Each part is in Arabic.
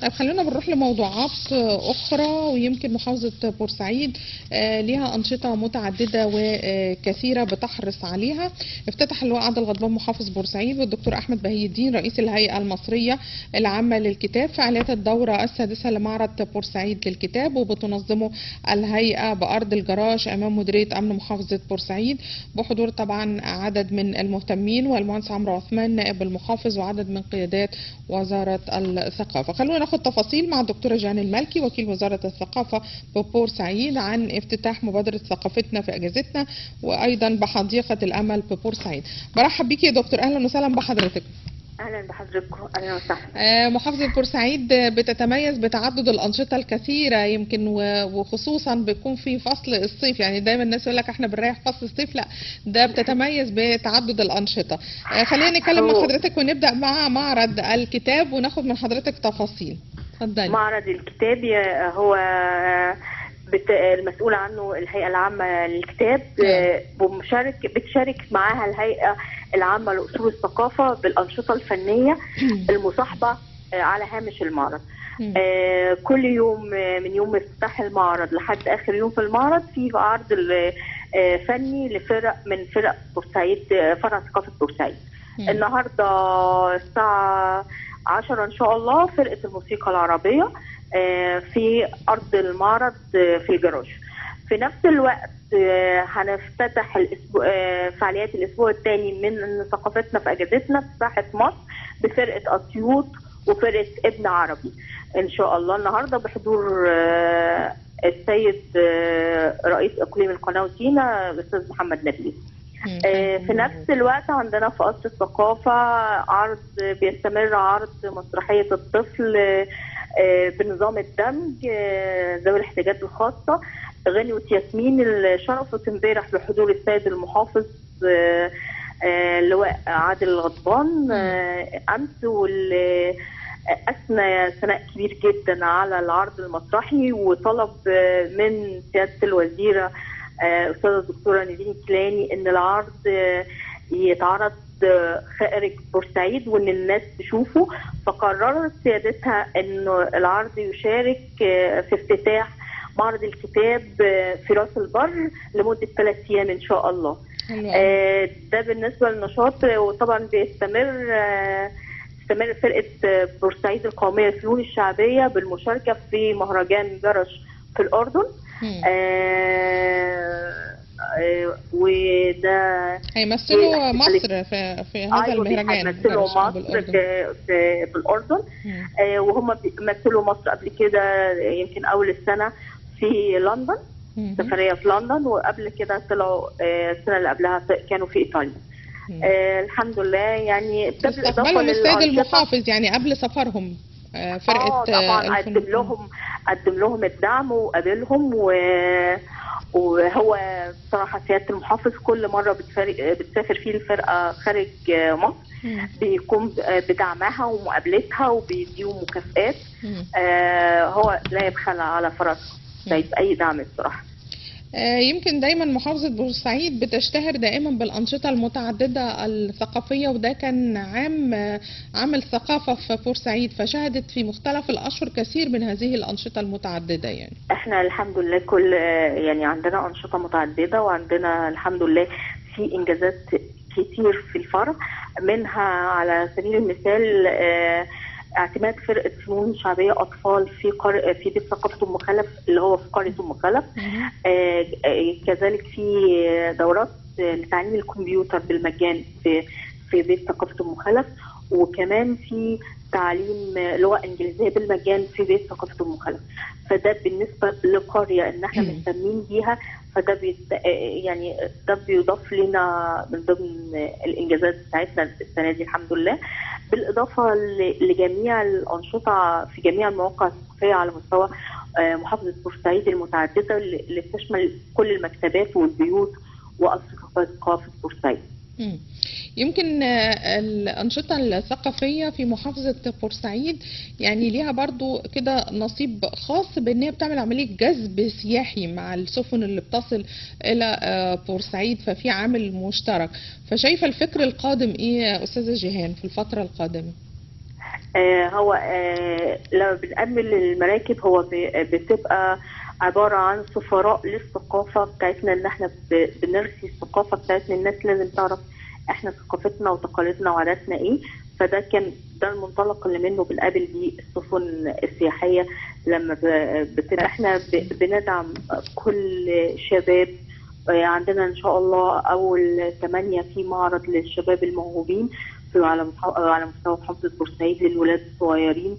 طيب خلينا بنروح لموضوعات أخرى، ويمكن محافظة بورسعيد ليها أنشطة متعددة وكثيرة بتحرص عليها. افتتح اللواء عادل غضبان محافظ بورسعيد والدكتور أحمد بهي الدين رئيس الهيئة المصرية العامة للكتاب فعاليات الدورة السادسة لمعرض بورسعيد للكتاب، وبتنظمه الهيئة بأرض الجراج أمام مديرية أمن محافظة بورسعيد، بحضور طبعا عدد من المهتمين والمهندس عمرو عثمان نائب المحافظ وعدد من قيادات وزارة الثقافة. خلونا ناخد تفاصيل مع الدكتورة جان المالكي وكيل وزارة الثقافة ببورسعيد عن افتتاح مبادرة ثقافتنا في اجازتنا وايضا بحديقة الامل ببورسعيد. برحب بيكي يا دكتور، اهلا وسهلا بحضرتك. اهلا بحضرتكم، اهلا وسهلا. محافظة بورسعيد بتتميز بتعدد الأنشطة الكثيرة، يمكن وخصوصا بيكون في فصل الصيف، يعني دايما الناس يقول لك احنا بنريح فصل الصيف، لا ده بتتميز بتعدد الأنشطة. خلينا نتكلم مع حضرتك ونبدأ مع معرض الكتاب وناخد من حضرتك تفاصيل. اتفضلي. معرض الكتاب هو المسؤول عنه الهيئة العامة للكتاب، بتشارك معاها الهيئة العامة لأصول الثقافة بالأنشطة الفنية المصاحبة على هامش المعرض. كل يوم من يوم افتتاح المعرض لحد آخر يوم في المعرض في عرض فني لفرق من فرق بورسعيد، فرع ثقافة بورسعيد. النهارده الساعة 10 إن شاء الله فرقة الموسيقى العربية في أرض المعرض في الجراج. في نفس الوقت هنفتتح فعاليات الأسبوع الثاني من ثقافتنا في أجازتنا في ساحة مصر بفرقة أسيوط وفرقة ابن عربي إن شاء الله النهارده بحضور السيد رئيس إقليم القناة وسينا الأستاذ محمد نبيل. في نفس الوقت عندنا في قصر الثقافة عرض بيستمر عرض مسرحية الطفل بنظام الدمج ذوي الاحتياجات الخاصة غنوة ياسمين اللي شرفت امبارح بحضور السيد المحافظ اللواء عادل غضبان أمس، واللي أثنى ثناء كبير جدا على العرض المسرحي وطلب من سيادة الوزيرة أستاذة الدكتورة نيفين كيلاني إن العرض يتعرض خارج بورسعيد وإن الناس تشوفه، فقررت سيادتها إنه العرض يشارك في افتتاح معرض الكتاب في راس البر لمدة 3 أيام إن شاء الله. ده بالنسبة للنشاط، وطبعا تستمر فرقة بورسعيد القومية للفنون الشعبية بالمشاركة في مهرجان جرش في الأردن. وده هيمثلوا مصر في هذا المهرجان. هيمثلوا مصر في الأردن. وهم بيمثلوا مصر قبل كده يمكن أول السنة في لندن، سفرية في لندن، وقبل كده طلعوا السنة اللي قبلها كانوا في إيطاليا. الحمد لله، يعني ده بالإضافة للسيد المحافظ يعني قبل سفرهم فرقة طبعا قدم لهم الدعم وقابلهم وهو بصراحة سيادة المحافظ كل مرة بتسافر فيه الفرقة خارج مصر بيقوم بدعمها ومقابلتها وبيديهم مكافآت. هو لا يبخل على فرصه أي دعم بصراحة. يمكن دايما محافظة بورسعيد بتشتهر دائما بالأنشطة المتعددة الثقافية، وده كان عام الثقافة في بورسعيد، فشهدت في مختلف الأشهر كثير من هذه الأنشطة المتعددة. يعني احنا الحمد لله يعني عندنا أنشطة متعددة، وعندنا الحمد لله في إنجازات كتير في الفرع، منها على سبيل المثال اعتماد فرقة فنون شعبية أطفال في بيت ثقافة أم خلف اللي هو في قرية أم خلف. كذلك في دورات لتعليم الكمبيوتر بالمجان في بيت ثقافة أم خلف، وكمان في تعليم لغة إنجليزية بالمجان في بيت ثقافة أم خلف. فده بالنسبة لقرية إن احنا مهتمين بيها، فده يعني ده بيضاف لنا من ضمن الإنجازات بتاعتنا السنة دي الحمد لله، بالإضافة لجميع الأنشطة في جميع المواقع الثقافية على مستوى محافظة بورسعيد المتعددة اللي بتشمل كل المكتبات والبيوت وقصر ثقافة بورسعيد. يمكن الأنشطة الثقافية في محافظة بورسعيد يعني ليها برضو كده نصيب خاص بأن هي بتعمل عملية جذب سياحي مع السفن اللي بتصل إلى بورسعيد، ففي عامل مشترك. فشايفة الفكر القادم إيه يا أستاذة جيهان في الفترة القادمة؟ هو لما بنأمن المراكب هو بتبقى عبارة عن سفراء للثقافة بتاعتنا، ان احنا بنرسي الثقافة بتاعتنا. الناس لازم تعرف احنا ثقافتنا وتقاليدنا وعاداتنا ايه. فده كان ده المنطلق اللي منه بنقابل بيه السفن السياحية. لما بتبقى احنا بندعم كل شباب. عندنا ان شاء الله اول 8 في معرض للشباب الموهوبين على مستوى محافظة بورسعيد للولاد الصغيرين.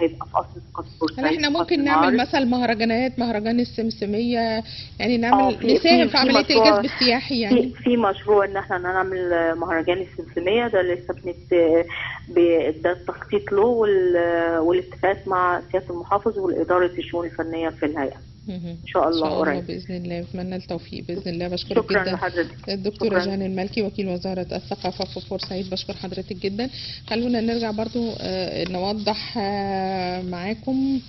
هيبقى في قصر ثقافة هل بورسعيد احنا في قصر ممكن نعمل المعارض. مثلا مهرجانات، مهرجان السمسمية، يعني نعمل نساهم في في عملية مشروع، الجذب السياحي يعني؟ في مشروع ان احنا نعمل مهرجان السمسمية. ده لسه ده التخطيط له والاتفاقات مع سيادة المحافظ والإدارة الشؤون الفنية في الهيئة. ان ان شاء الله شاء الله قريب. باذن الله، اتمنى التوفيق باذن الله. بشكرك شكرا جدا لحضرتك. الدكتوره شكرا. جان المالكي وكيل وزاره الثقافه في بورسعيد. بشكر حضرتك جدا. خلونا نرجع برضو نوضح معاكم.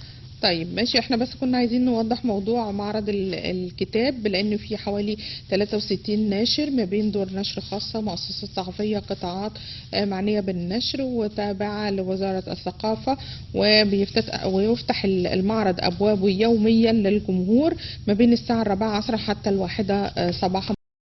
طيب ماشي، احنا بس كنا عايزين نوضح موضوع معرض الكتاب، لان في حوالي 63 ناشر ما بين دور نشر خاصة، مؤسسات صحفية، قطاعات معنية بالنشر وتابعة لوزارة الثقافة. ويفتح المعرض أبوابه يوميا للجمهور ما بين الساعة 4 عصرا حتى 1 صباحا.